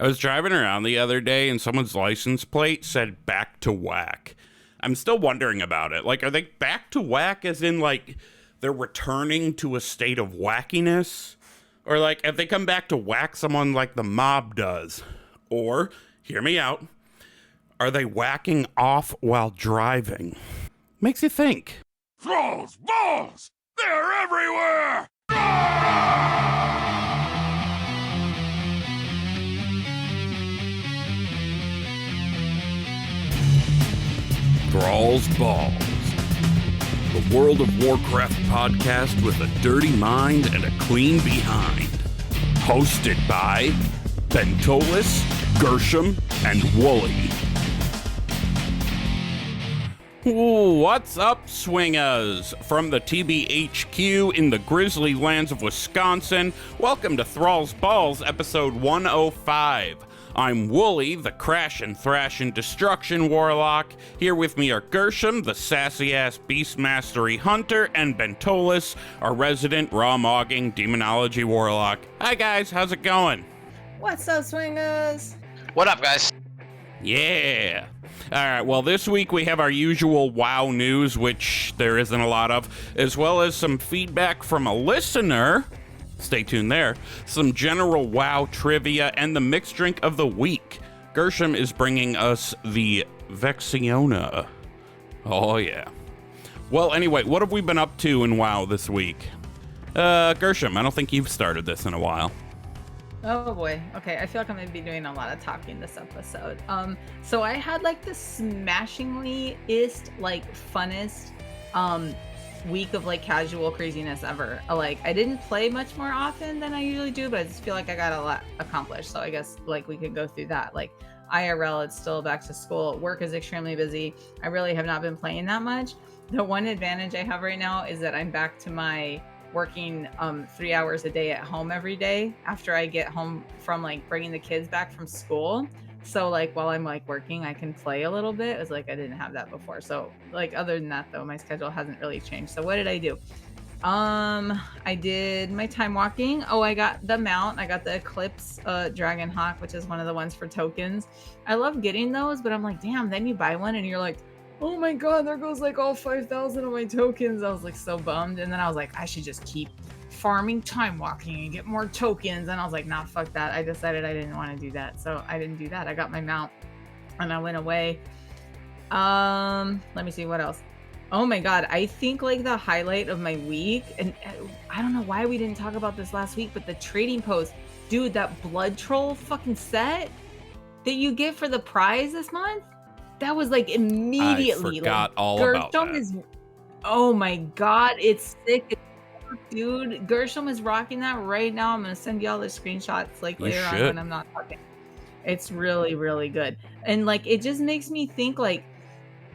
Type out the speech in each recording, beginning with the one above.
I was driving around the other day and someone's license plate said back to whack. I'm still wondering about it. Like, are they back to whack as in, like, they're returning to a state of wackiness? Or, like, if they come back to whack someone like the mob does? Or, hear me out, are they whacking off while driving? Makes you think. Thralls! Balls! They're everywhere! Thralls Balls, the World of Warcraft podcast with a dirty mind and a clean behind. Hosted by Bentolis, Gershom, and Wooly. What's up, Swingaz? From the TBHQ in the grizzly lands of Wisconsin, welcome to Thralls Balls, episode 105. I'm Wooly, the crash and thrash and destruction warlock. Here with me are Gershom, the sassy-ass beast mastery hunter, and Bentolis, our resident raw-mogging demonology warlock. Hi guys, how's it going? What's up, Swingaz? What up, guys? Yeah. Alright, well, this week we have our usual WoW news, which there isn't a lot of, as well as some feedback from a listener. Stay tuned there. Some general WoW trivia and the mixed drink of the week. Gershom is bringing us the Vexiona. Oh, yeah. Well, anyway, what have we been up to in WoW this week? Gershom, I don't think you've started this in a while. Oh boy. Okay, I feel like I'm gonna be doing a lot of talking this episode. So I had like the smashingly-ist, like funnest, week of like casual craziness ever. Like I didn't play much more often than I usually do, but I just feel like I got a lot accomplished. So I guess like we could go through that. Like IRL, it's still back to school. Work is extremely busy. I really have not been playing that much. The one advantage I have right now is that I'm back to my working 3 hours a day at home every day after I get home from like bringing the kids back from school. So like while I'm like working, I can play a little bit. It's like I didn't have that before. So like other than that though, my schedule hasn't really changed. So what did I do? I did my time walking. Oh, I got the mount. I got the Eclipse Dragon Hawk, which is one of the ones for tokens. I love getting those, but I'm like, damn, then you buy one and you're like, oh my god, there goes like all 5,000 of my tokens. I was like so bummed. And then I was like, I should just keep farming time walking and get more tokens. And I was like, nah, fuck that. I decided I didn't want to do that. So I didn't do that. I got my mount and I went away. Let me see what else. Oh my god, I think like the highlight of my week, and I don't know why we didn't talk about this last week, but the trading post, dude, that blood troll fucking set that you get for the prize this month, that was like immediately. I forgot like, all about that. Is, oh my god, it's sick, dude. Gershom is rocking that right now. I'm gonna send y'all the screenshots like later on when I'm not talking. It's really, really good, and like it just makes me think like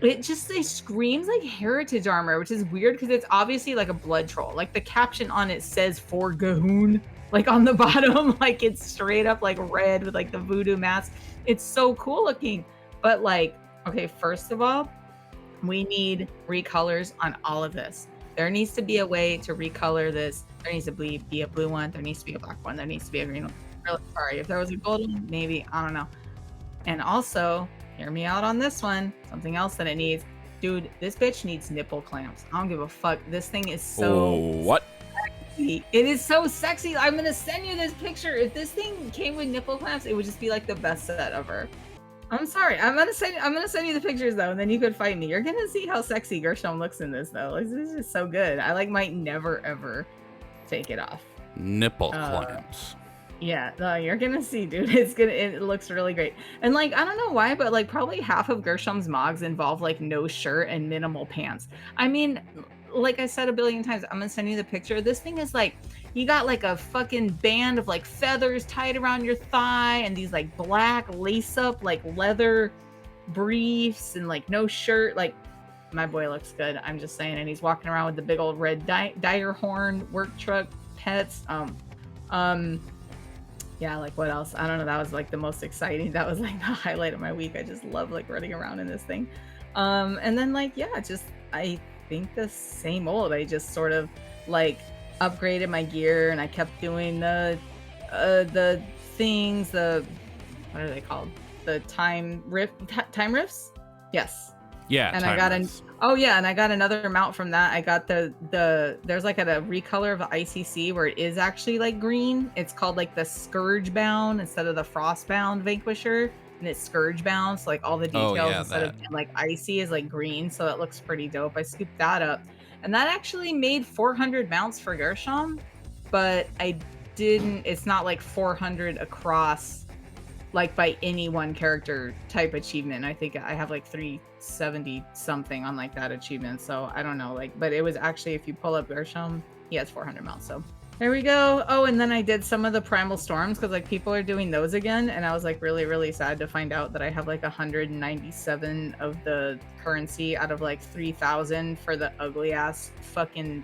it screams like heritage armor, which is weird because it's obviously like a blood troll. Like the caption on it says for Gahoon, like on the bottom, like it's straight up like red with like the voodoo mask. It's so cool looking, but like. Okay, first of all, we need recolors on all of this. There needs to be a way to recolor this. There needs to be a blue one. There needs to be a black one. There needs to be a green one. Really sorry. If there was a gold one, maybe. I don't know. And also, hear me out on this one. Something else that it needs. Dude, this bitch needs nipple clamps. I don't give a fuck. This thing is so what? Sexy. It is so sexy. I'm going to send you this picture. If this thing came with nipple clamps, it would just be like the best set ever. I'm sorry. I'm gonna send you the pictures though, and then you could fight me. You're gonna see how sexy Gershom looks in this though. This is just so good. I like might never ever take it off. Nipple clamps. Yeah, no, you're gonna see, dude. It looks really great. And like I don't know why, but like probably half of Gershom's mogs involve like no shirt and minimal pants. I mean, like I said a billion times, I'm gonna send you the picture. This thing is like you got like a fucking band of like feathers tied around your thigh and these like black lace up like leather briefs and like no shirt. Like my boy looks good. I'm just saying. And he's walking around with the big old red dire horn work truck pets. Yeah, like what else? I don't know. That was like the most exciting. That was like the highlight of my week. I just love like running around in this thing. And then like, yeah, just I think the same old. I just sort of like upgraded my gear and I kept doing the things, the what are they called? The time rifts? Yes. Yeah, and I got and I got another mount from that. I got the there's like a recolor of the ICC where it is actually like green. It's called like the Scourge Bound instead of the Frost Bound Vanquisher, and it's Scourge Bound. So like all the details instead of like icy is like green, so it looks pretty dope. I scooped that up, and that actually made 400 mounts for Gershom, but I didn't. It's not like 400 across. Like by any one character type achievement. I think I have like 370 something on like that achievement. So I don't know, like, but it was actually, if you pull up Gershom, he has 400 mounts. So there we go. Oh, and then I did some of the Primal Storms because like people are doing those again. And I was like really, really sad to find out that I have like 197 of the currency out of like 3,000 for the ugly ass fucking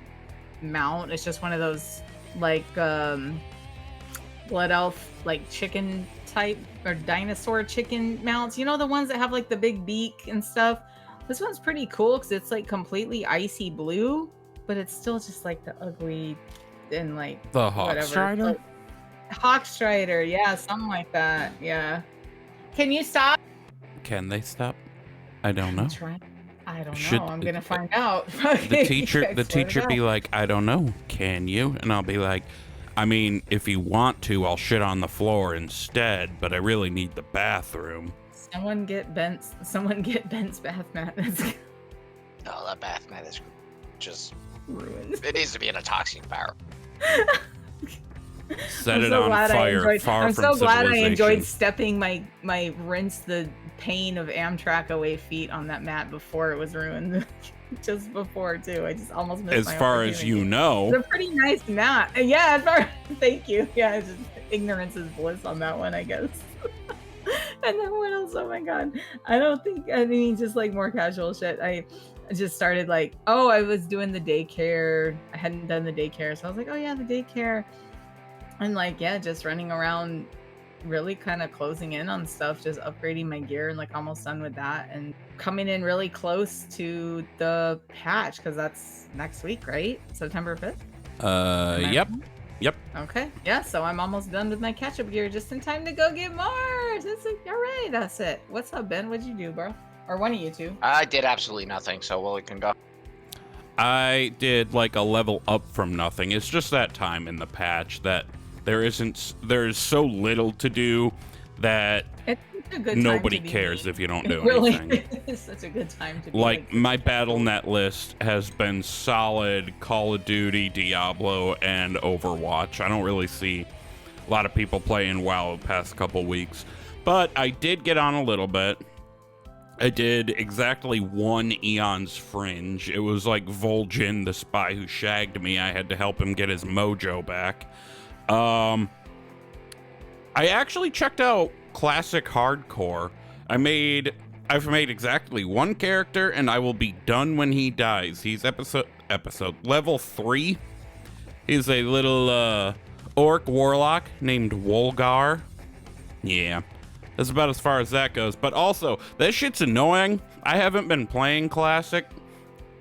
mount. It's just one of those like blood elf, like chicken type or dinosaur chicken mounts, you know, the ones that have like the big beak and stuff. This one's pretty cool because it's like completely icy blue, but it's still just like the ugly and like the Hawkstrider. Like, Hawkstrider, yeah, something like that. Yeah. Can you stop? Can they stop? I don't know. I don't know. I'm gonna find out. The teacher be like, I don't know. Can you? And I'll be like, I mean, if you want to, I'll shit on the floor instead, but I really need the bathroom. Someone get Bent's bath mat. No, that bath mat is just ruined. It needs to be in a toxic power. Set it on fire. I'm so glad I enjoyed stepping my rinse the pain of Amtrak away feet on that mat before it was ruined. Just before too. I just almost missed my As far as you know. It's a pretty nice mat. Yeah, thank you. Yeah, it's just ignorance is bliss on that one, I guess. And then what else? Oh my god. I mean just like more casual shit. I just started like, I was doing the daycare. I hadn't done the daycare, so I was like, oh yeah, the daycare. And like, yeah, just running around really kind of closing in on stuff, just upgrading my gear and like almost done with that and coming in really close to the patch because that's next week, right? September 5th? Yep. Okay. Yeah, so I'm almost done with my catch-up gear just in time to go get more. That's it. All right, that's it. What's up, Ben? What'd you do, bro? Or one of you two? I did absolutely nothing, so Willie can go. I did like a level up from nothing. It's just that time in the patch that there's so little to do that nobody cares if you don't do anything. It's such a good time to be like my BattleNet list has been solid Call of Duty, Diablo, and Overwatch. I don't really see a lot of people playing WoW the past couple weeks, but I did get on a little bit. I did exactly one Eon's Fringe. It was like Vol'jin, the spy who shagged me. I had to help him get his mojo back. I actually checked out Classic Hardcore. I've made exactly one character, and I will be done when he dies. He's episode level 3. He's a little orc warlock named Wolgar. Yeah, that's about as far as that goes. But also, that shit's annoying. I haven't been playing Classic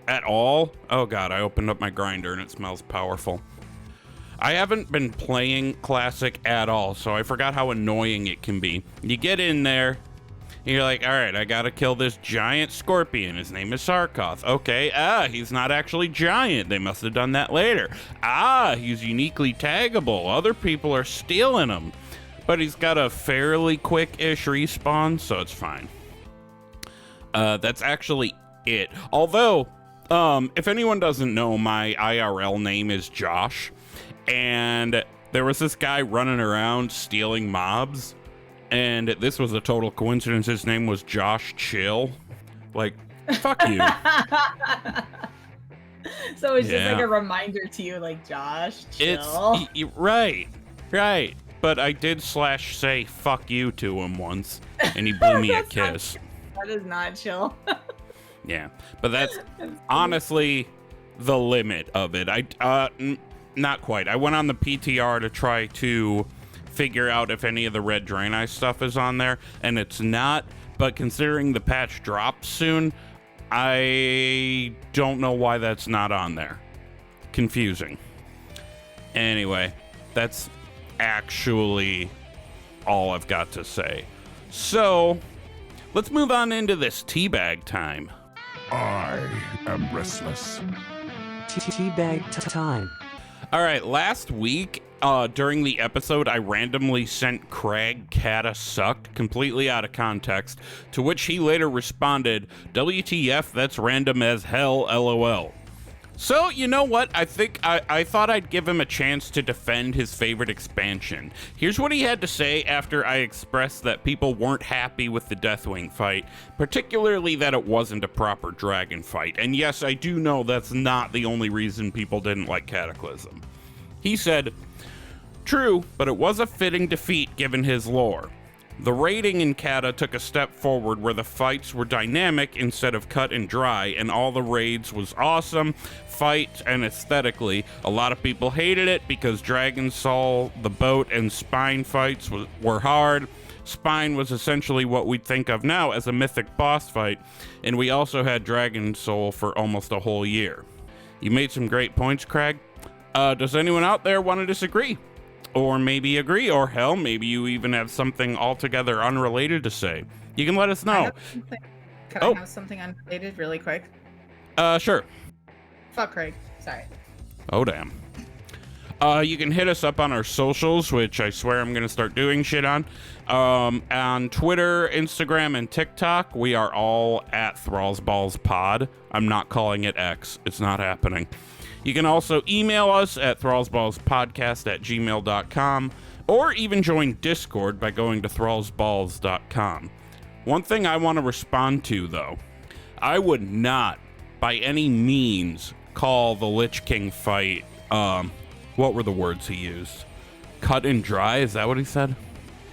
at all. Oh god, I opened up my grinder and it smells powerful. I haven't been playing Classic at all, so I forgot how annoying it can be. You get in there, and you're like, all right, I gotta kill this giant scorpion. His name is Sarkoth. Okay, he's not actually giant. They must have done that later. He's uniquely taggable. Other people are stealing him. But he's got a fairly quick-ish respawn, so it's fine. That's actually it. Although, if anyone doesn't know, my IRL name is Josh. And there was this guy running around stealing mobs, and this was a total coincidence. His name was Josh Chill. Like, fuck you. So it's just like a reminder to you, like, Josh, chill. Right. But I did say fuck you to him once, and he blew me a kiss. That is not chill. Yeah, but that's honestly the limit of it. Not quite. I went on the PTR to try to figure out if any of the Red Draenei stuff is on there, and it's not. But considering the patch drops soon, I don't know why that's not on there. Confusing. Anyway, that's actually all I've got to say. So, let's move on into this teabag time. I am restless. Teabag time. All right, last week, during the episode, I randomly sent Craig Kata sucked completely out of context, to which he later responded, WTF, that's random as hell, LOL. So, you know what? I thought I'd give him a chance to defend his favorite expansion. Here's what he had to say after I expressed that people weren't happy with the Deathwing fight, particularly that it wasn't a proper dragon fight. And yes, I do know that's not the only reason people didn't like Cataclysm. He said, "True, but it was a fitting defeat given his lore. The raiding in Kata took a step forward where the fights were dynamic instead of cut and dry, and all the raids was awesome, fight and aesthetically. A lot of people hated it because Dragon Soul, the boat, and Spine fights were hard. Spine was essentially what we'd think of now as a mythic boss fight, and we also had Dragon Soul for almost a whole year." You made some great points, Craig. Does anyone out there want to disagree? Or maybe agree, or hell, maybe you even have something altogether unrelated to say. You can let us know. Can I have something unrelated really quick? Sure. Fuck Craig. Sorry. Oh, damn. You can hit us up on our socials, which I swear I'm going to start doing shit on. On Twitter, Instagram, and TikTok, we are all at ThrallsBallsPod. I'm not calling it X. It's not happening. You can also email us at thrallsballspodcast@gmail.com, or even join Discord by going to thrallsballs.com. One thing I want to respond to, though, I would not, by any means, call the Lich King fight, what were the words he used? Cut and dry? Is that what he said?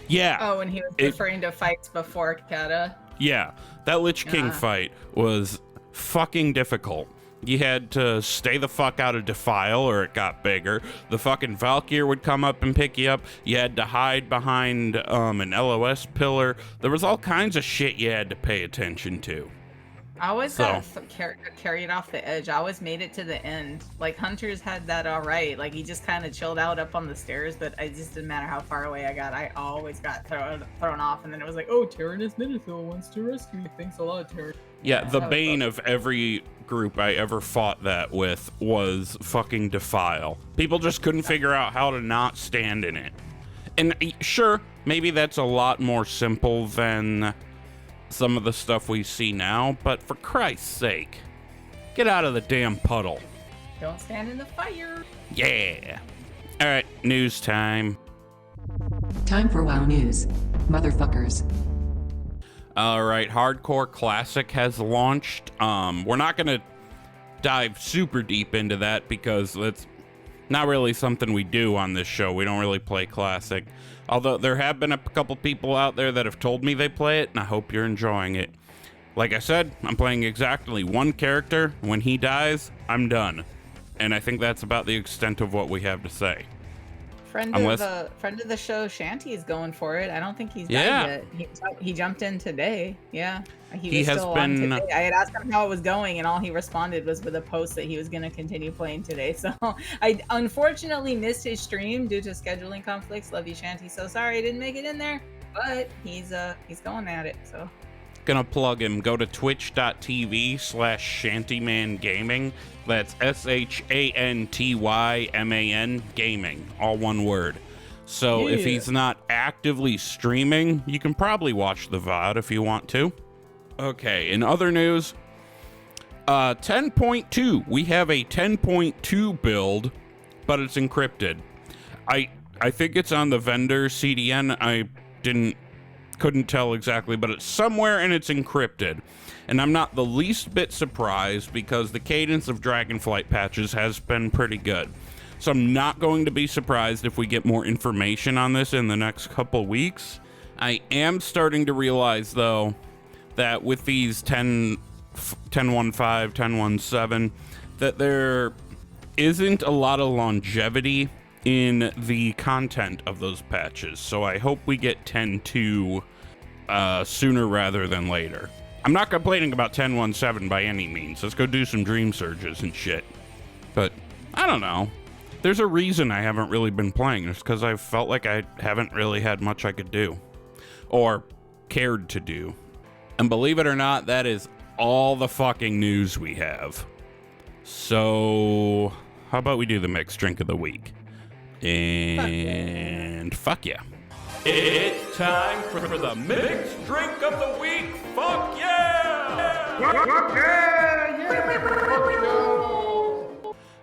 Yeah. Oh, and he was referring to fights before Kata. Yeah, that Lich King fight was fucking difficult. You had to stay the fuck out of Defile or it got bigger. The fucking Valkyr would come up and pick you up. You had to hide behind an LOS pillar. There was all kinds of shit you had to pay attention to. I always got carried off the edge. I always made it to the end. Like, Hunters had that all right. Like, he just kind of chilled out up on the stairs, but it just didn't matter how far away I got. I always got thrown off, and then it was like, oh, Tyrannus Minithil wants to rescue you. Thanks a lot, Tyrannus. Yeah, the bane of every group I ever fought that with was fucking Defile. People just couldn't figure out how to not stand in it. And sure, maybe that's a lot more simple than some of the stuff we see now, but for Christ's sake, get out of the damn puddle. Don't stand in the fire. Yeah. All right, news time. Time for WoW News. Motherfuckers. All right, Hardcore Classic has launched. We're not going to dive super deep into that because it's not really something we do on this show. We don't really play Classic. Although there have been a couple people out there that have told me they play it, and I hope you're enjoying it. Like I said, I'm playing exactly one character. When he dies, I'm done. And I think that's about the extent of what we have to say. Friend of the show, Shanty, is going for it. I don't think he's died yet. He jumped in today. Yeah, he was still on today. I had asked him how it was going, and all he responded was with a post that he was going to continue playing today. So I unfortunately missed his stream due to scheduling conflicts. Love you, Shanty. So sorry I didn't make it in there, but he's going at it. So gonna plug him. Go to twitch.tv/shantymangaming. That's SHANTYMAN gaming, all one word. So if he's not actively streaming, you can probably watch the VOD if you want to. Okay, in other news, 10.2. We have a 10.2 build, but it's encrypted. I think it's on the vendor CDN. I couldn't tell exactly, but it's somewhere and it's encrypted. And I'm not the least bit surprised because the cadence of Dragonflight patches has been pretty good. So I'm not going to be surprised if we get more information on this in the next couple weeks. I am starting to realize, though, that with these 10.15, 10.17, that there isn't a lot of longevity in the content of those patches. So I hope we get 10.2 sooner rather than later. I'm not complaining about 10.17 by any means. Let's go do some dream surges and shit. But I don't know. There's a reason I haven't really been playing. It's because I felt like I haven't really had much I could do or cared to do. And believe it or not, that is all the fucking news we have. So, how about we do the mixed drink of the week? And fuck yeah. It's time for the mixed drink of the week. Fuck yeah!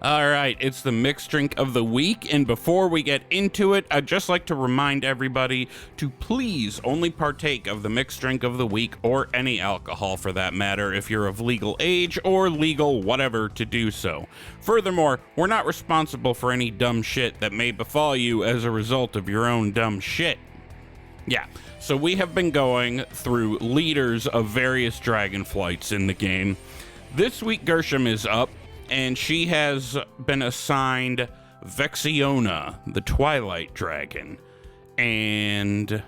All right, it's the mixed drink of the week, and before we get into it, I'd just like to remind everybody to please only partake of the mixed drink of the week, or any alcohol for that matter, if you're of legal age or legal whatever to do so. Furthermore, we're not responsible for any dumb shit that may befall you as a result of your own dumb shit. Yeah, so we have been going through leaders of various dragon flights in the game. This week, Gershom is up, and she has been assigned Vexiona, the Twilight Dragon. And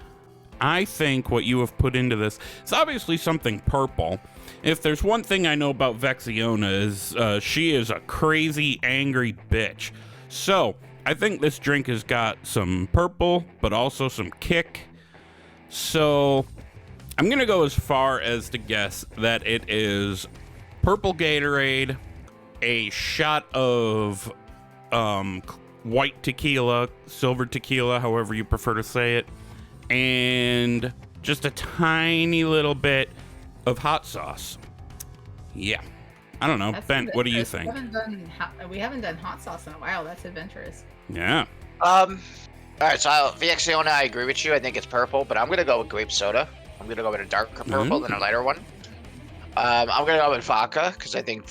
I think what you have put into this is obviously something purple. If there's one thing I know about Vexiona is she is a crazy, angry bitch. So I think this drink has got some purple, but also some kick. So I'm going to go as far as to guess that it is purple Gatorade, a shot of white tequila, silver tequila, however you prefer to say it, and just a tiny little bit of hot sauce. Yeah. I don't know. That's Ben, what do you think? We haven't done hot sauce in a while. That's adventurous. Yeah. All right, so Vexiona, I agree with you. I think it's purple, but I'm gonna go with grape soda. I'm gonna go with a darker purple than a lighter one. I'm gonna go with vodka because I think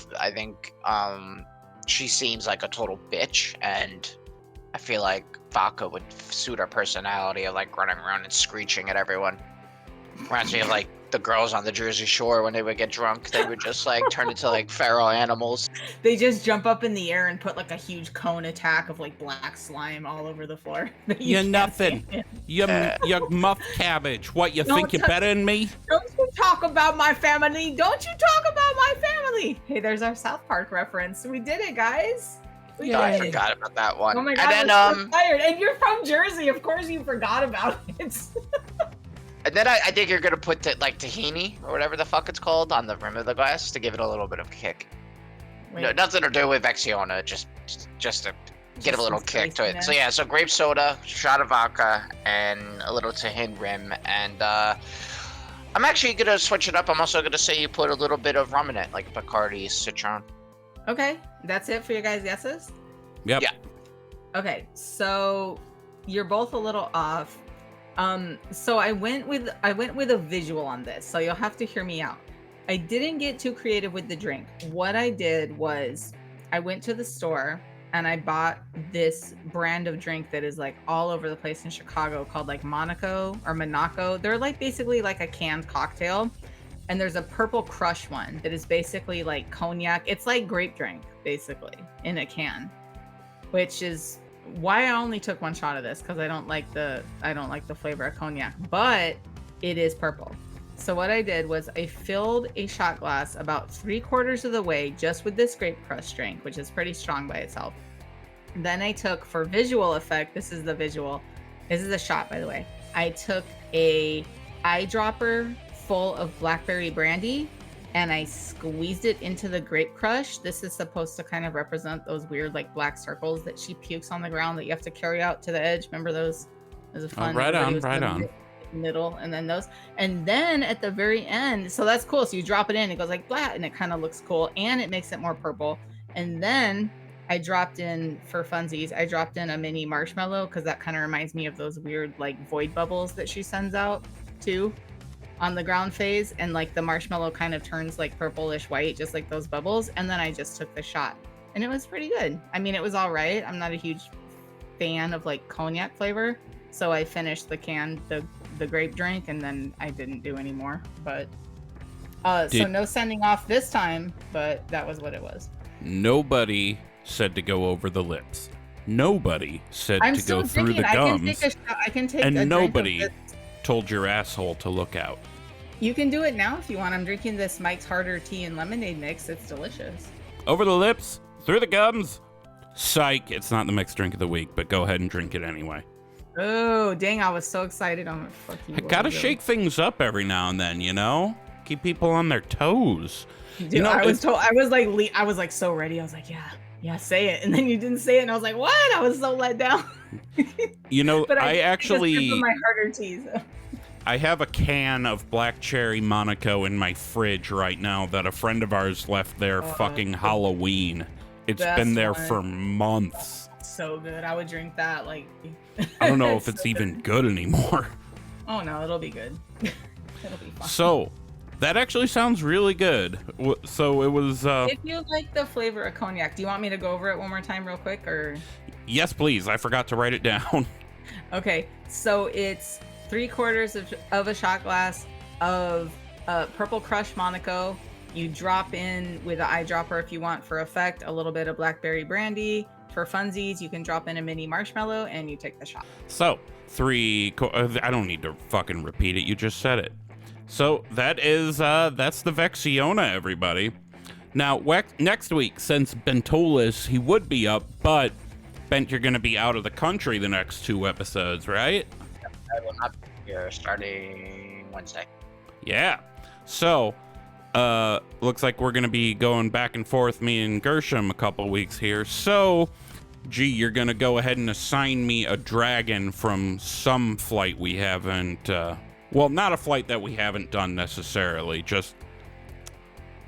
she seems like a total bitch, and I feel like vodka would suit her personality of like running around and screeching at everyone. Reminds me of like the girls on the Jersey Shore when they would get drunk. They would just like turn into like feral animals. They just jump up in the air and put like a huge cone attack of like black slime all over the floor. You're nothing. You're muff cabbage. What, you think you're better than me? Don't you talk about my family. Don't you talk about my family. Hey, there's our South Park reference. We did it, guys. I forgot about that one. Oh my God, and then, I'm so tired. And you're from Jersey. Of course you forgot about it. And then I think you're gonna put like tahini or whatever the fuck it's called on the rim of the glass to give it a little bit of kick. No, nothing to do with Vexiona, just to get a little kick to it. So yeah, so grape soda, shot of vodka, and a little tahini rim. And I'm actually gonna switch it up. I'm also gonna say you put a little bit of rum in it, like Bacardi Citron. Okay, that's it for your guys' guesses? Yep. Yeah. Okay, so you're both a little off. So I went with a visual on this, so you'll have to hear me out. I didn't get too creative with the drink. What I did was I went to the store and I bought this brand of drink that is like all over the place in Chicago called like Monaco. They're like basically like a canned cocktail. And there's a purple crush one that is basically like cognac. It's like grape drink basically in a can, which is why I only took one shot of this, because I don't like the flavor of cognac, but it is purple. So what I did was I filled a shot glass about 3/4 of the way just with this grape crush drink, which is pretty strong by itself. Then I took, for visual effect, this is the visual. This is a shot, by the way. I took a eyedropper full of blackberry brandy and I squeezed it into the grape crush. This is supposed to kind of represent those weird like black circles that she pukes on the ground that you have to carry out to the edge. Remember those? It was a fun. Right on. Middle, and then those, and then at the very end, so that's cool. So you drop it in, it goes like blah, and it kind of looks cool, and it makes it more purple. And then I dropped in, for funsies, I dropped in a mini marshmallow because that kind of reminds me of those weird like void bubbles that she sends out too on the ground phase, and like the marshmallow kind of turns like purplish white, just like those bubbles. And then I just took the shot, and it was pretty good. I mean, it was all right. I'm not a huge fan of like cognac flavor, so I finished the can, the grape drink, and then I didn't do any more. But so no sending off this time, but that was what it was. Nobody said to go over the lips. Nobody said to go through the gums. I can take and nobody told your asshole to look out. You can do it now if you want. I'm drinking this Mike's Harder tea and lemonade mix. It's delicious. Over the lips, through the gums. Psych, it's not the mixed drink of the week, but go ahead and drink it anyway. Oh, dang, I was so excited. I'm fucking. I gotta shake things up every now and then, you know? Keep people on their toes. Dude, You know, I was like so ready. I was like, yeah, say it. And then you didn't say it. And I was like, what? I was so let down. You know, But I actually... my harder teas. I have a can of black cherry Monaco in my fridge right now that a friend of ours left there fucking Halloween. It's been there for months. So good. I would drink that. Like, I don't know if it's even good anymore. Oh no, it'll be good. It'll be fine. So, that actually sounds really good. So it was... If you like the flavor of cognac, do you want me to go over it one more time real quick, or? Yes, please. I forgot to write it down. Okay, so it's 3/4 of a shot glass of Purple Crush Monaco. You drop in with an eyedropper if you want for effect, a little bit of blackberry brandy. For funsies, you can drop in a mini marshmallow and you take the shot. So, I don't need to fucking repeat it. You just said it. So that is that's the Vexiona, everybody. Now next week, since Bentolis, he would be up, but Bent, you're gonna be out of the country the next 2 episodes, right? I will not be here starting Wednesday. Yeah. So looks like we're gonna be going back and forth, me and Gershom, a couple weeks here. So G, you're gonna go ahead and assign me a dragon from some flight we haven't well, not a flight that we haven't done necessarily, just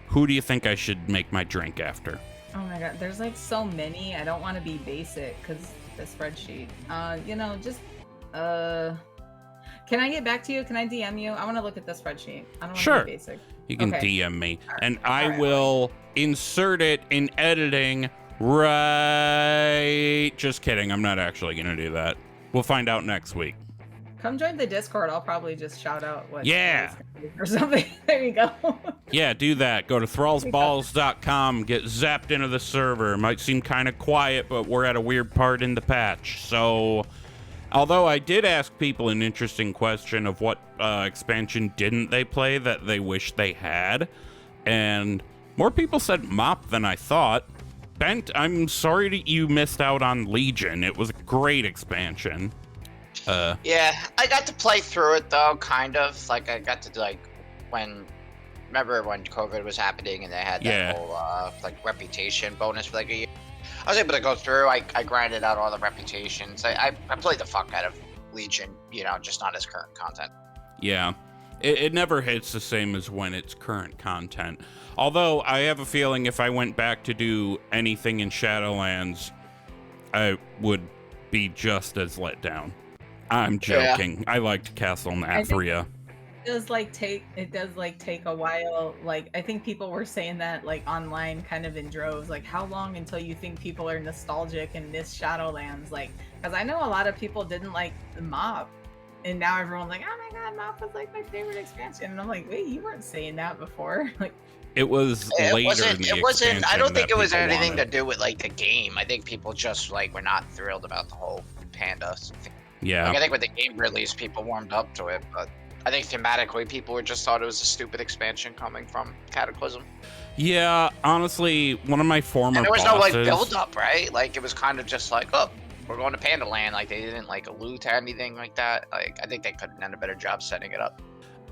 who do you think I should make my drink after? Oh my god, there's like so many. I don't want to be basic because the spreadsheet. You know, just can I get back to you? Can I DM you? I want to look at the spreadsheet. I don't want to be basic. You can DM me, and I will insert it in editing. Right? Just kidding. I'm not actually gonna do that. We'll find out next week. Come join the Discord. I'll probably just shout out what or something. There you go. Yeah, do that. Go to thrallsballs.com. Get zapped into the server. Might seem kind of quiet, but we're at a weird part in the patch. So, although I did ask people an interesting question of what expansion didn't they play that they wish they had, and more people said Mop than I thought. Bent, I'm sorry that you missed out on Legion. It was a great expansion. Yeah, I got to play through it though, kind of. Like I got to remember when COVID was happening and they had that whole like reputation bonus for like a year. I was able to go through. I grinded out all the reputations. I played the fuck out of Legion, you know, just not as current content. Yeah, it never hits the same as when it's current content. Although I have a feeling if I went back to do anything in Shadowlands, I would be just as let down. I'm joking. Yeah. I liked Castle Nathria. It does take a while. Like I think people were saying that like online kind of in droves. Like how long until you think people are nostalgic in this Shadowlands? Like because I know a lot of people didn't like the Mop, and now everyone's like, oh my god, Mop was like my favorite expansion. And I'm like, wait, you weren't saying that before. Like it was later in the expansion. I don't think it was anything to do with like the game. I think people just like were not thrilled about the whole panda thing. Yeah. Like, I think when the game released, people warmed up to it, but I think thematically, people just thought it was a stupid expansion coming from Cataclysm. Yeah, honestly, one of my former and there was bosses... no like build up, right? Like it was kind of just like, oh, we're going to Panda Land. Like they didn't like allude to anything like that. Like I think they could have done a better job setting it up.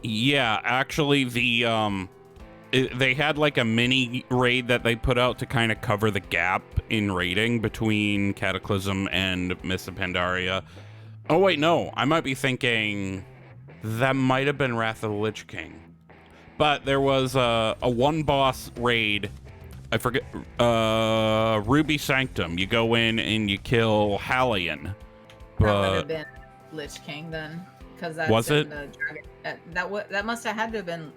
Yeah, actually, they had like a mini raid that they put out to kind of cover the gap in raiding between Cataclysm and Mists of Pandaria. Oh wait, no, I might be thinking that might have been Wrath of the Lich King. But there was a one boss raid, I forget, Ruby Sanctum. You go in and you kill Hallion. But that would have been Lich King then, because that's was it? The dragon, that must have had to have been.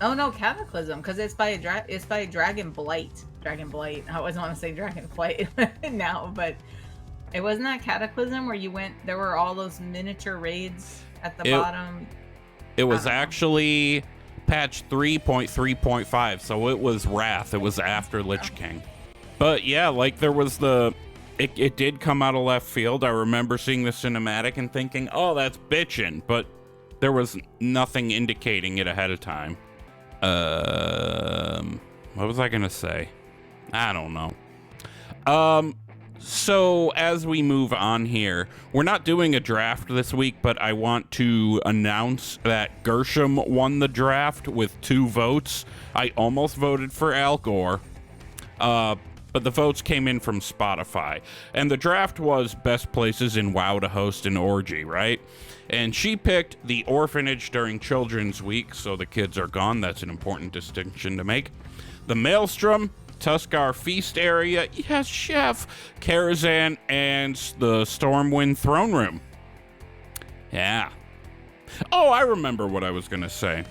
Oh no, Cataclysm, because it's by Dragon Blight. Dragon Blight. I always want to say Dragon Flight now, but. It wasn't that Cataclysm where you went, there were all those miniature raids at the bottom. It was actually patch 3.3.5, so it was Wrath. It was after Lich King. But yeah, like there was it did come out of left field. I remember seeing the cinematic and thinking, oh, that's bitchin', but there was nothing indicating it ahead of time. What was I gonna say? I don't know. So as we move on here, we're not doing a draft this week, but I want to announce that Gershom won the draft with 2 votes. I almost voted for Al Gore, but the votes came in from Spotify. And the draft was best places in WoW to host an orgy, right? And she picked the Orphanage during Children's Week, so the kids are gone. That's an important distinction to make. The Maelstrom, Tuskarr Feast Area, yes, chef, Karazhan, and the Stormwind Throne Room. Yeah. Oh, I remember what I was going to say.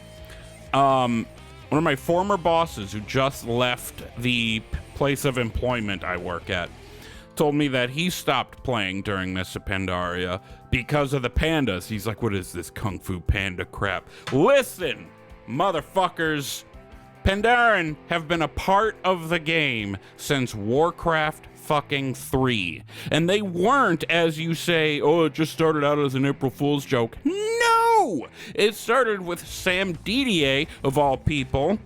One of my former bosses who just left the place of employment I work at told me that he stopped playing during Miss Pandaria because of the pandas. He's like, what is this Kung Fu Panda crap? Listen, motherfuckers, Pandaren have been a part of the game since Warcraft fucking 3. And they weren't, as you say, oh, it just started out as an April Fool's joke. No! It started with Sam Didier, of all people.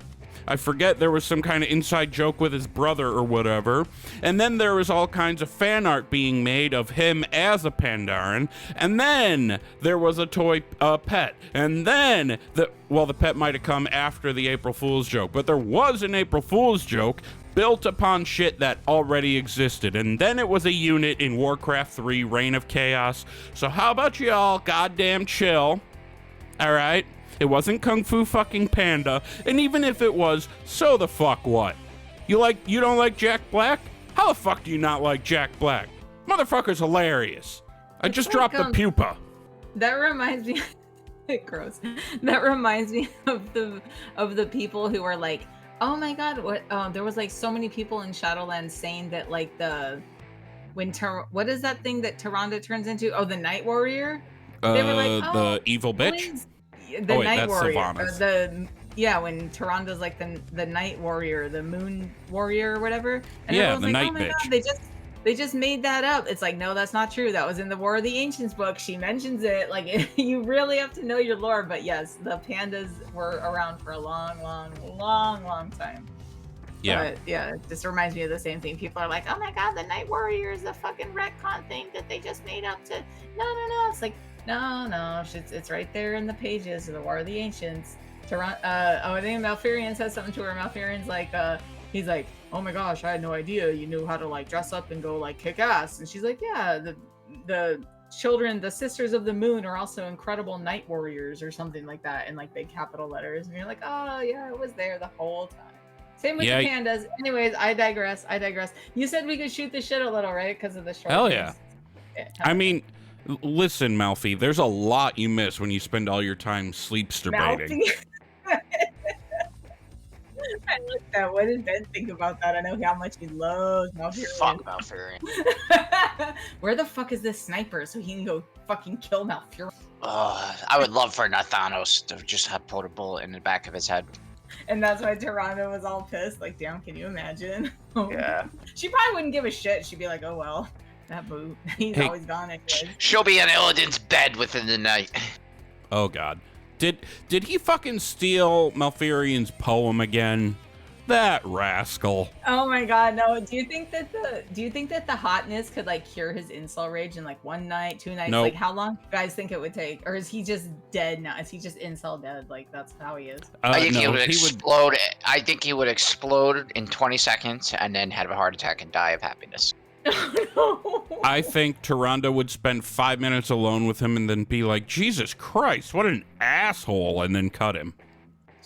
I forget, there was some kind of inside joke with his brother or whatever. And then there was all kinds of fan art being made of him as a Pandaren. And then there was a toy pet. And then, the pet might have come after the April Fool's joke. But there was an April Fool's joke built upon shit that already existed. And then it was a unit in Warcraft 3, Reign of Chaos. So how about y'all goddamn chill? All right? It wasn't Kung Fu fucking Panda, and even if it was, so the fuck what? You don't like Jack Black? How the fuck do you not like Jack Black? Motherfucker's hilarious. I just dropped the pupa. That reminds me, gross. That reminds me of the people who are like, oh my god, what? There was like so many people in Shadowlands saying that like what is that thing that Tyrande turns into? Oh, the Night Warrior. They were like, oh, the evil bitch. The Night Warrior. When Tyrande's like the Night Warrior, the Moon Warrior or whatever. And yeah, the like, Night oh my bitch. God, they just made that up. It's like, no, that's not true. That was in the War of the Ancients book. She mentions it. Like, you really have to know your lore. But yes, the pandas were around for a long, long, long, long time. Yeah. But yeah, it just reminds me of the same thing. People are like, oh my God, the Night Warrior is a fucking retcon thing that they just made up to. No. It's like, no, it's right there in the pages of the War of the Ancients. I think Malfurion says something to her. Malfurion's like, he's like, oh my gosh, I had no idea you knew how to like dress up and go like kick ass. And she's like, yeah, the children, the Sisters of the Moon are also incredible night warriors or something like that in like big capital letters. And you're like, oh yeah, it was there the whole time. Same with the pandas. Anyways, I digress. You said we could shoot the shit a little, right? Because of the short. Hell yeah. I mean, listen, Malfi, there's a lot you miss when you spend all your time sleepster baiting. I like that. What did Ben think about that? I know how much he loves Malfurion. Fuck Malfurion. Where the fuck is this sniper so he can go fucking kill Malfurion? I would love for Nathanos to just have put a bullet in the back of his head. And that's why Tyrande was all pissed. Like, damn, can you imagine? Yeah. She probably wouldn't give a shit. She'd be like, oh well, that boo. He's always gone anyways. She'll be in Illidan's bed within the night. Oh god. Did he fucking steal Malfurion's poem again? That rascal. Oh my god, no. Do you think that the hotness could like cure his incel rage in like 1 night, 2 nights? Nope. Like how long do you guys think it would take? Or is he just dead now? Is he just incel dead? Like that's how he is. I think he would explode. I think he would explode in 20 seconds and then have a heart attack and die of happiness. No. I think Tyrande would spend 5 minutes alone with him and then be like, Jesus Christ, what an asshole, and then cut him.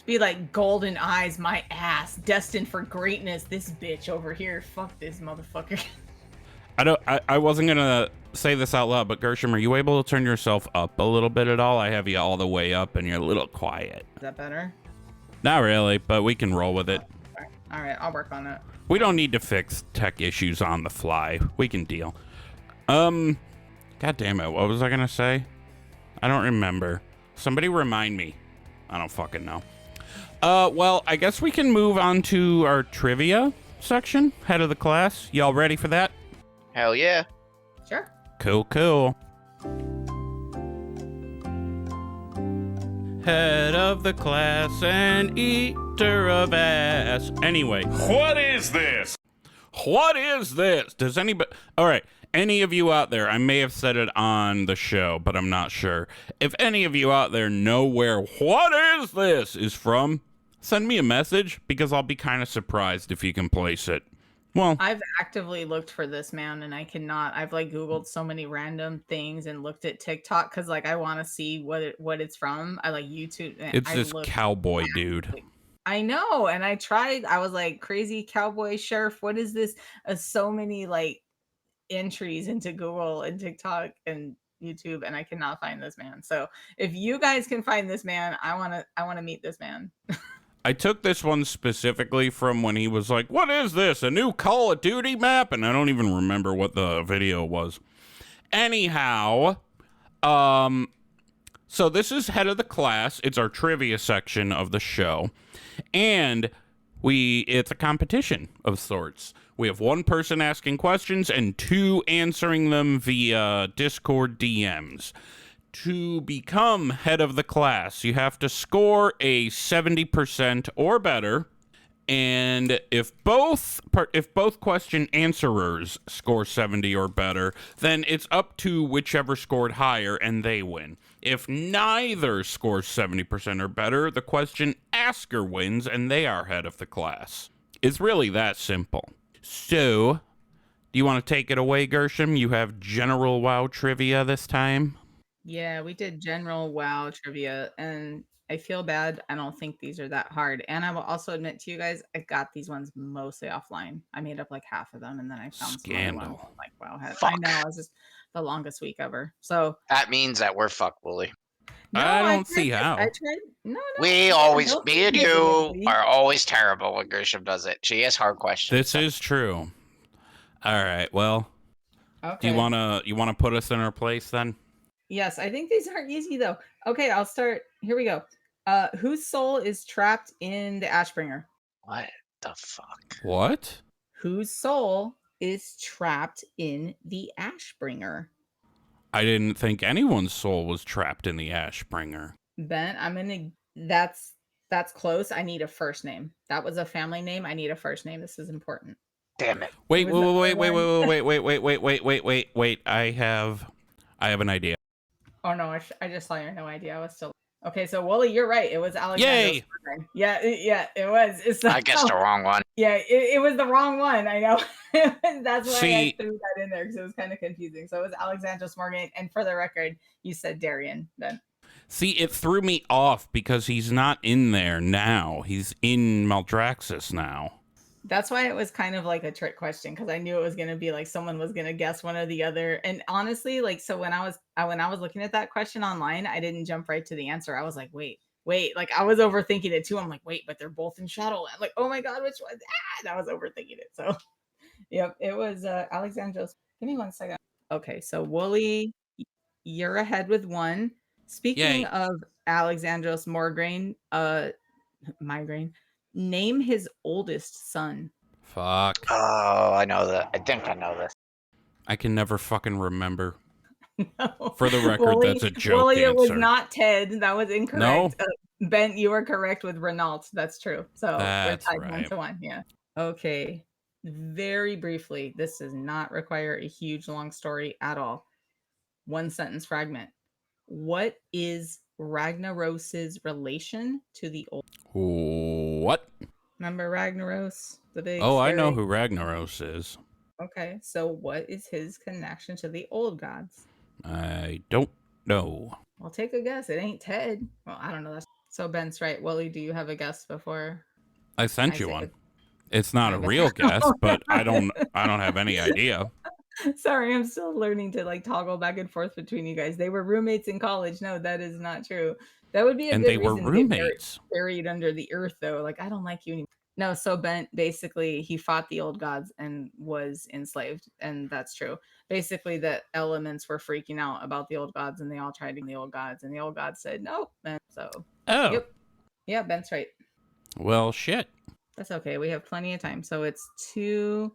Be like, golden eyes, my ass, destined for greatness. This bitch over here, fuck this motherfucker. I wasn't gonna say this out loud, but Gershom, are you able to turn yourself up a little bit at all? I have you all the way up and you're a little quiet. Is that better? Not really, but we can roll with it. All right, I'll work on it. We don't need to fix tech issues on the fly. We can deal. God damn it, what was I gonna say? I don't remember. Somebody remind me. I don't fucking know. Well, I guess we can move on to our trivia section, head of the class. Y'all ready for that? Hell yeah. Sure. Cool. Head of the class and eater of ass. Anyway. What is this? What is this? Does anybody... All right, any of you out there, I may have said it on the show, but I'm not sure. If any of you out there know where What Is This is from, send me a message, because I'll be kind of surprised if you can place it. Well, I've actively looked for this man and I cannot. I've like Googled so many random things and looked at TikTok because like I want to see what it's from. I like YouTube. it's this cowboy dude. I know, and I tried. I was like, crazy cowboy sheriff. What is this? So many like entries into Google and TikTok and YouTube, and I cannot find this man. So if you guys can find this man, I wanna meet this man. I took this one specifically from when he was like, what is this, a new Call of Duty map? And I don't even remember what the video was. Anyhow, so this is head of the class. It's our trivia section of the show. And it's a competition of sorts. We have one person asking questions and two answering them via Discord DMs. To become head of the class, you have to score a 70% or better, and if both question answerers score 70 or better, then it's up to whichever scored higher and they win. If neither scores 70% or better, the question asker wins and they are head of the class. It's really that simple. So, do you want to take it away, Gershom? You have general WoW trivia this time. Yeah, we did general WoW trivia, and I feel bad. I don't think these are that hard. And I will also admit to you guys, I got these ones mostly offline. I made up like half of them, and then I found some other ones like WoW. I know, it's just the longest week ever. So that means that we're fucked, Wooly. No, I don't see how. I tried. No. Me and you are always terrible when Gershom does it. She has hard questions. This is true. All right. Well, okay. Do you wanna put us in our place then? Yes, I think these aren't easy though. Okay, I'll start. Here we go. Whose soul is trapped in the Ashbringer? What the fuck? What? Whose soul is trapped in the Ashbringer? I didn't think anyone's soul was trapped in the Ashbringer. Ben, that's close. I need a first name. That was a family name. I need a first name. This is important. Damn it. Wait. I have an idea. Oh no, I just saw your no idea. I was still okay. So Wooly, you're right. It was Alexander. Yay! Yeah, it was. It's I guessed the wrong one. Yeah, it was the wrong one. I know. That's why I threw that in there because it was kind of confusing. So it was Alexandros Morgan, and for the record, you said Darian then. See, it threw me off because he's not in there now. He's in Maldraxxus now. That's why it was kind of like a trick question, because I knew it was going to be like someone was going to guess one or the other. And honestly, like, so when I was looking at that question online, I didn't jump right to the answer. I was like, wait, like I was overthinking it too. I'm like, wait, but they're both in Shadowland. Like, oh my God, which one? And I was overthinking it. So, yep, it was Alexandros. Give me 1 second. Okay, so Wooly, you're ahead with one. Speaking of Alexandros Migraine, name his oldest son. Fuck. Oh, I know that. I think I know this. I can never fucking remember. No. For the record, that's a joke Wooly, answer. it was not Ted. That was incorrect. No. Ben, you were correct with Renault. That's true. So that's we're tied right. 1-1. Yeah. Okay. Very briefly, this does not require a huge long story at all. 1 sentence fragment. What is Ragnaros's relation to the old? What? Remember Ragnaros? The big. Oh, I know who Ragnaros is. Okay, so what is his connection to the old gods? I don't know. Well, take a guess. It ain't Ted. Well, I don't know. So Ben's right. Wooly, do you have a guess before? I sent you one. It's not a real guess, but I don't have any idea. Sorry, I'm still learning to like toggle back and forth between you guys. They were roommates in college. No, that is not true. That would be a and good they were reason roommates. To get buried under the earth, though. Like, I don't like you anymore. No, so Ben, basically, he fought the old gods and was enslaved. And that's true. Basically, the elements were freaking out about the old gods, and they all tried to the old gods. And the old gods said, no, Ben. So, oh. Yeah, Ben's right. Well, shit. That's okay. We have plenty of time. So it's 2-1.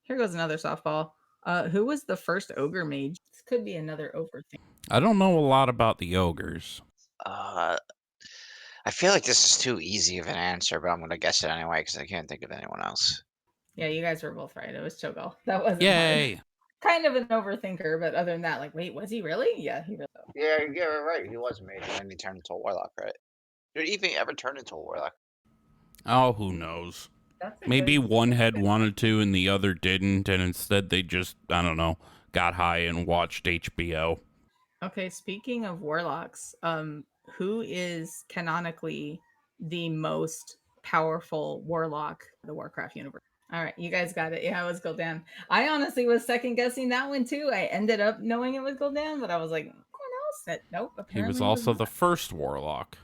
Here goes another softball. Who was the first ogre mage? This could be another ogre thing. I don't know a lot about the ogres. I feel like this is too easy of an answer, but I'm going to guess it anyway because I can't think of anyone else. Yeah, you guys were both right. It was Cho'Gall. That wasn't Yay! hard. Kind of an overthinker, but other than that, like, wait, was he really? Yeah, he really. Yeah, you're right. He was made, and then he turned into a warlock, right? Did he even ever turn into a warlock? Oh, who knows? That's a Maybe good. one head wanted to and the other didn't, and instead they just, I don't know, got high and watched HBO. Okay, speaking of warlocks, who is canonically the most powerful warlock in the Warcraft universe? All right, you guys got it. Yeah, it was Gul'dan. I honestly was second guessing that one too. I ended up knowing it was Gul'dan, but I was like, anyone else? That nope. He was Apparently, also not. the first warlock.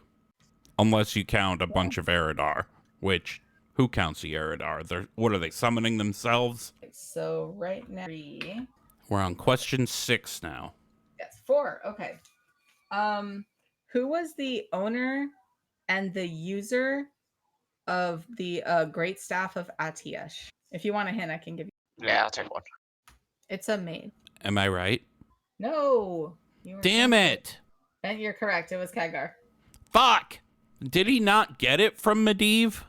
Unless you count a bunch of Eridar, which, who counts the Eridar? What are they, summoning themselves? So right now, We're on question 6 now. yes, 4. Okay. Who was the owner and the user of the Great Staff of Atiesh? If you want a hint, I can give you. Yeah, I'll take one. It's a maid. Am I right? No. You were Damn it! And you're correct. It was Khadgar. Fuck! Did he not get it from Medivh?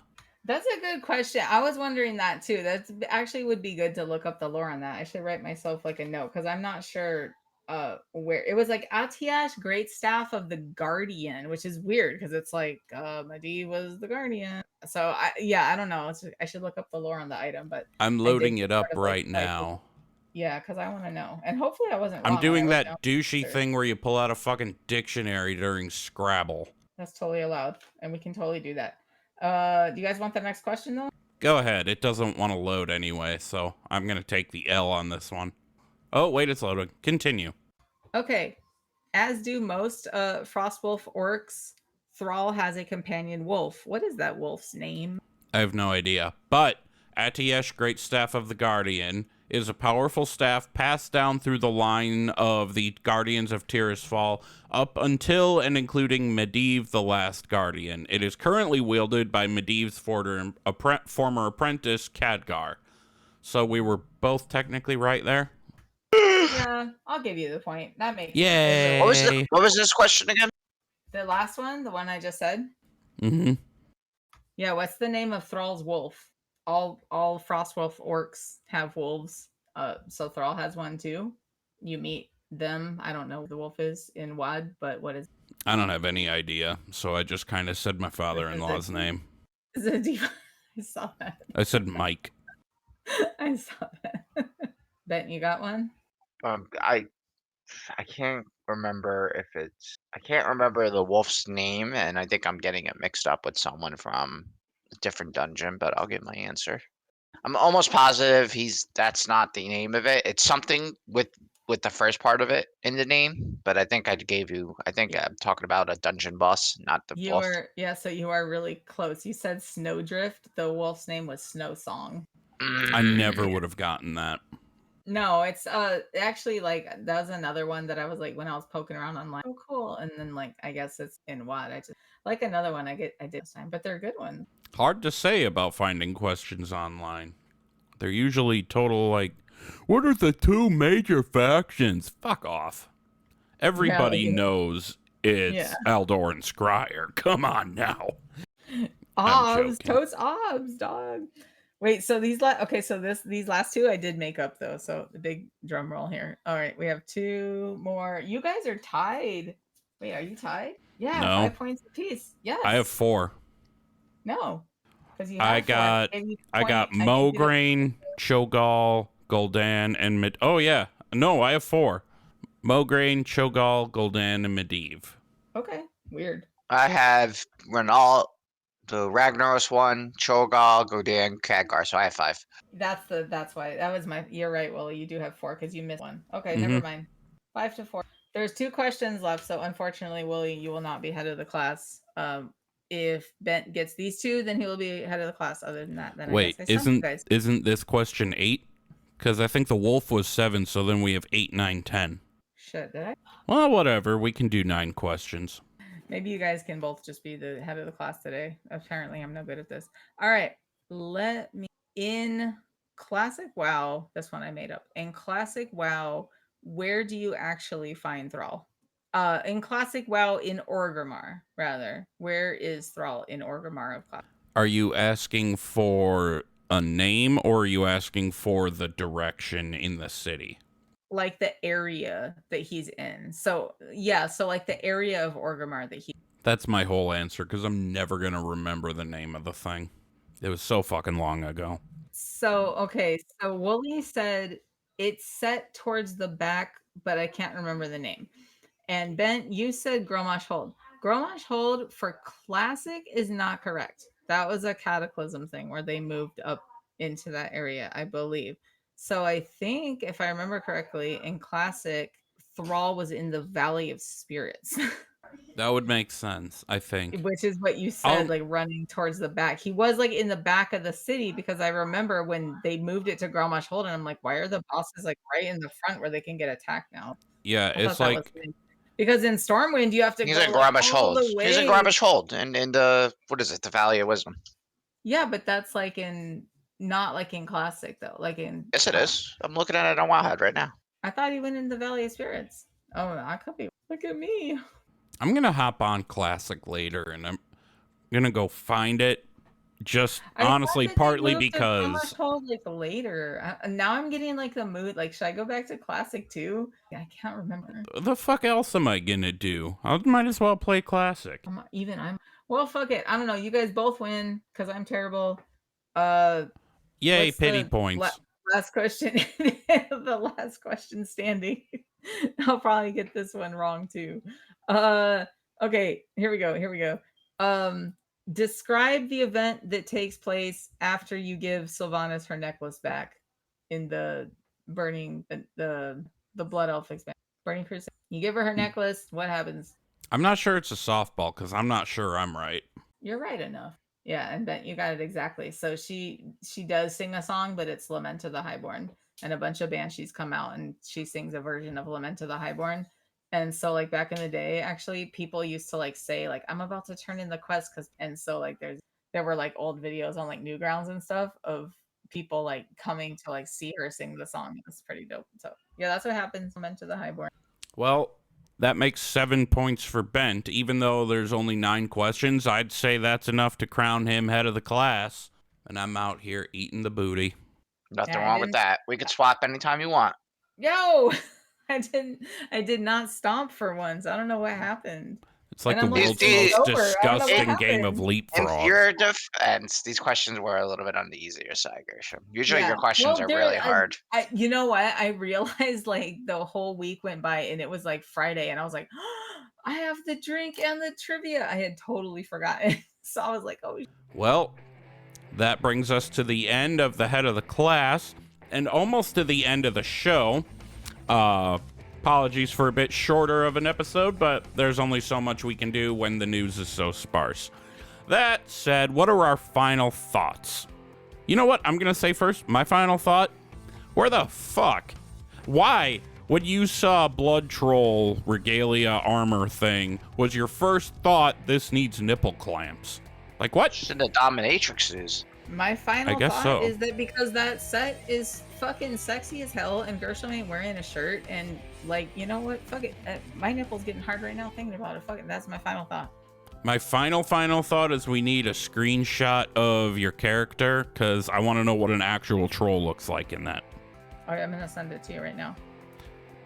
That's a good question. I was wondering that too. That's actually would be good to look up the lore on that. I should write myself like a note because I'm not sure where it was like Atiash, Great Staff of the Guardian, which is weird because it's like Medivh was the Guardian. So I don't know. I should look up the lore on the item, but I'm loading it up right now. Yeah, because I want to know. And hopefully I wasn't wrong. I'm doing that douchey thing where you pull out a fucking dictionary during Scrabble. That's totally allowed, and we can totally do that. Do you guys want the next question, though? Go ahead. It doesn't want to load anyway, so I'm going to take the L on this one. Oh, wait, it's loading. Continue. Okay. As do most Frostwolf orcs, Thrall has a companion wolf. What is that wolf's name? I have no idea. But Atiesh, Great Staff of the Guardian, is a powerful staff passed down through the line of the Guardians of Tirisfal up until and including Medivh, the last Guardian. It is currently wielded by Medivh's former apprentice, Khadgar. So we were both technically right there? Yeah, I'll give you the point. That makes Yay! What was this question again? The last one, the one I just said? Mm-hmm. Yeah, what's the name of Thrall's wolf? All Frostwolf orcs have wolves. So Thrall has one too. You meet them. I don't know who the wolf is in WoD, but what is? I don't have any idea, so I just kind of said my father-in-law's name. Is it a diva? I saw that. I said Mike. I saw that. Ben, you got one? I can't remember if it's. I can't remember the wolf's name, and I think I'm getting it mixed up with someone from a different dungeon. But I'll give my answer. I'm almost positive that's not the name of it. It's something with the first part of it in the name, but I think I think I'm talking about a dungeon boss, not the wolf. So you are really close. You said Snowdrift. The wolf's name was Snow Song. I never would have gotten that. No, it's actually like that was another one that I was like when I was poking around online. Oh, cool! And then like I guess it's in WoD. I just like another one I did this time, but they're good ones. Hard to say about finding questions online. They're usually total like, what are the two major factions? Fuck off. Everybody knows it's Aldor and Scryer. Come on now. Obs, totes obs, dog. Wait, so these last two I did make up though. So the big drum roll here. All right, we have 2 more. You guys are tied. Wait, are you tied? Yeah, no. 5 points apiece. Yes. I have 4. No. I got Mograine, Cho'Gall, Gul'dan, and Oh yeah, no, I have 4. Mograine, Cho'Gall, Gul'dan, and Medivh. Okay, weird. I have Renal, the Ragnaros one, Cho'Gall, Gul'dan, Khadgar. So I have 5. That's why that was my. You're right, Willie. You do have 4 because you missed one. Okay, never mind. 5 to 4. There's 2 questions left, so unfortunately, Willie, you will not be head of the class. If Bent gets these 2, then he will be head of the class. Other than that, then wait, isn't this question 8? Because I think the wolf was 7, so then we have 8, 9, 10. Shit, did I? Well, whatever. We can do 9 questions. Maybe you guys can both just be the head of the class today. Apparently, I'm no good at this. All right, let me in Classic WoW. This one I made up. In Classic WoW, where do you actually find Thrall? In Classic WoW, in Orgrimmar, rather. Where is Thrall in Orgrimmar of Classic? Are you asking for a name, or are you asking for the direction in the city? Like the area that he's in. So yeah, so like the area of Orgrimmar that he. That's my whole answer, because I'm never going to remember the name of the thing. It was so fucking long ago. So, okay, so Wooly said it's set towards the back, but I can't remember the name. And Ben, you said Gromash Hold. Gromash Hold for Classic is not correct. That was a Cataclysm thing where they moved up into that area, I believe. So I think, if I remember correctly, in Classic, Thrall was in the Valley of Spirits. That would make sense, I think. Which is what you said, like running towards the back. He was like in the back of the city, because I remember when they moved it to Gromash Hold, and I'm like, why are the bosses like right in the front where they can get attacked now? Yeah, it's like, because in Stormwind you have to He's go in Gromash Hold. the way. He's in Gromash Hold, and in the, what is it, the Valley of Wisdom. Yeah, but that's like in, not like in Classic though. Like in. Yes, it is. I'm looking at it on Wowhead right now. I thought he went in the Valley of Spirits. Oh, I could be. Look at me. I'm going to hop on Classic later, and I'm going to go find it. Just honestly, partly because like later. Now I'm getting like the mood. Like, should I go back to Classic too? Yeah, I can't remember. The fuck else am I gonna do? I might as well play Classic. Well, fuck it. I don't know. You guys both win because I'm terrible. Yay, pity points. Last question. The last question standing. I'll probably get this one wrong too. Okay, here we go. Describe the event that takes place after you give Sylvanas her necklace back in the burning, the Blood Elf expansion. Burning Crusade. You give her her necklace, what happens? I'm not sure it's a softball, because I'm not sure I'm right. You're right enough. Yeah, and Ben, you got it exactly. So she does sing a song, but it's Lament of the Highborn. And a bunch of banshees come out, and she sings a version of Lament of the Highborn. And so like back in the day, actually, people used to like say like, I'm about to turn in the quest, and so like there were like old videos on like Newgrounds and stuff of people like coming to like see her sing the song. It's pretty dope. So yeah, that's what happens. Meant to the Highborn. Well, that makes 7 points for Bent. Even though there's only 9 questions, I'd say that's enough to crown him head of the class. And I'm out here eating the booty. Nothing wrong with that. We could swap anytime you want. Yo! I did not stomp for once. I don't know what happened. It's like the world's most disgusting game of leapfrog. In your defense, these questions were a little bit on the easier side, Gershom. Usually your questions are really hard. You know what? I realized like the whole week went by and it was like Friday and I was like, oh, I have the drink and the trivia. I had totally forgotten. So I was like, oh. Well, that brings us to the end of the head of the class and almost to the end of the show. Apologies for a bit shorter of an episode, but there's only so much we can do when the news is so sparse. That said, what are our final thoughts? You know what I'm going to say first? My final thought? Where the fuck? Why, when you saw Blood Troll regalia armor thing, was your first thought this needs nipple clamps? Like what? Just in the dominatrixes. My final thought is that because that set is fucking sexy as hell and Gershom ain't wearing a shirt and like, you know what? Fuck it. My nipple's getting hard right now thinking about it. Fuck it. That's my final thought. My final thought is we need a screenshot of your character because I want to know what an actual troll looks like in that. All right, I'm going to send it to you right now.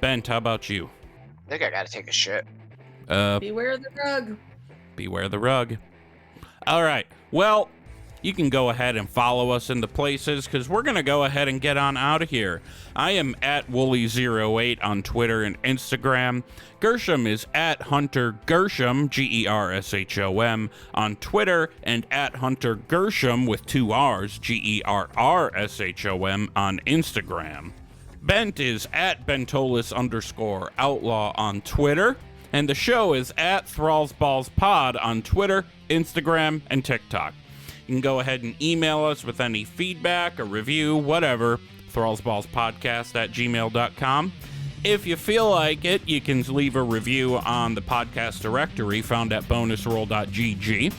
Bent, how about you? I think I got to take a shit. Beware the rug. Beware the rug. All right. Well, you can go ahead and follow us in the places because we're going to go ahead and get on out of here. I am at Wooly08 on Twitter and Instagram. Gershom is at Hunter Gershom, Gershom, on Twitter, and at Hunter Gershom with 2 R's, Gerrrshom, on Instagram. Bent is at Bentolis_outlaw on Twitter. And the show is at ThrallsBallsPod on Twitter, Instagram, and TikTok. You can go ahead and email us with any feedback, a review, whatever, thrallsballspodcast@gmail.com. If you feel like it, you can leave a review on the podcast directory found at bonusroll.gg.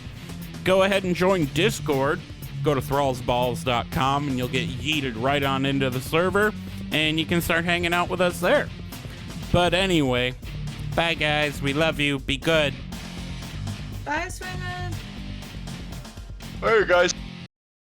Go ahead and join Discord. Go to thrallsballs.com and you'll get yeeted right on into the server, and you can start hanging out with us there. But anyway, bye guys, we love you, be good. Bye, Swingaz. Hey guys.